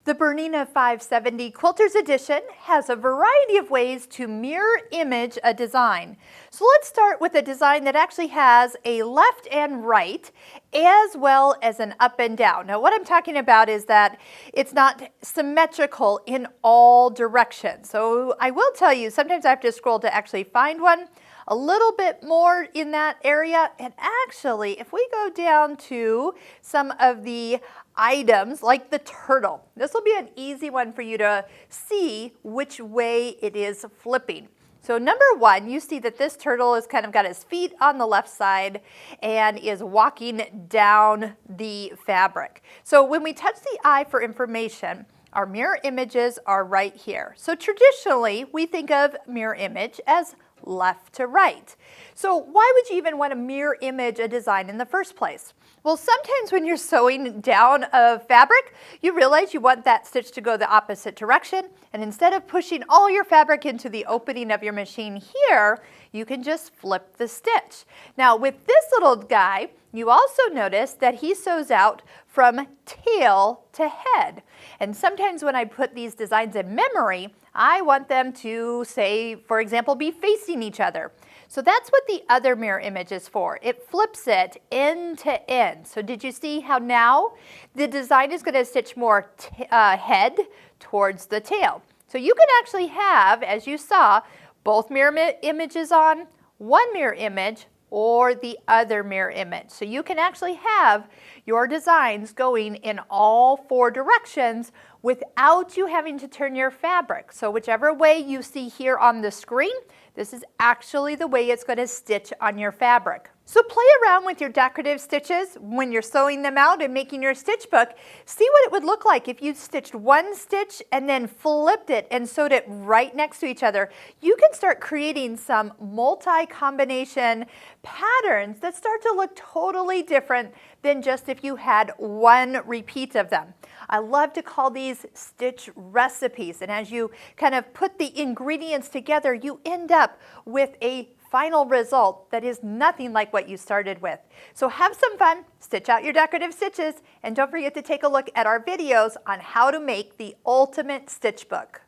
The BERNINA 570 Quilters Edition has a variety of ways to mirror image a design. So let's start with a design that actually has a left and right as well as an up and down. Now what I'm talking about is that it's not symmetrical in all directions. So I will tell you, sometimes I have to scroll to actually find one. A little bit more in that area, and actually if we go down to some of the items like the turtle, this will be an easy one for you to see which way it is flipping. So number one, you see that this turtle has kind of got his feet on the left side and is walking down the fabric. So when we touch the eye for information, our mirror images are right here. So traditionally, we think of mirror image as left to right. So why would you even want to mirror image a design in the first place? Well, sometimes when you're sewing down a fabric, you realize you want that stitch to go the opposite direction, and instead of pushing all your fabric into the opening of your machine here, you can just flip the stitch. Now with this little guy, you also notice that he sews out from tail to head. And sometimes when I put these designs in memory, I want them to, say, for example, be facing each other. So that's what the other mirror image is for. It flips it end to end. So did you see how now the design is going to stitch more head towards the tail? So you can actually have, as you saw, both mirror images on, one mirror image, or the other mirror image. So you can actually have your designs going in all four directions without you having to turn your fabric. So whichever way you see here on the screen, this is actually the way it's going to stitch on your fabric. So play around with your decorative stitches when you're sewing them out and making your stitch book. See what it would look like if you stitched one stitch and then flipped it and sewed it right next to each other. You can start creating some multi-combination patterns that start to look totally different than just if you had one repeat of them. I love to call these stitch recipes, and as you kind of put the ingredients together, you end up with a final result that is nothing like what you started with. So have some fun, stitch out your decorative stitches, and don't forget to take a look at our videos on how to make the ultimate stitch book.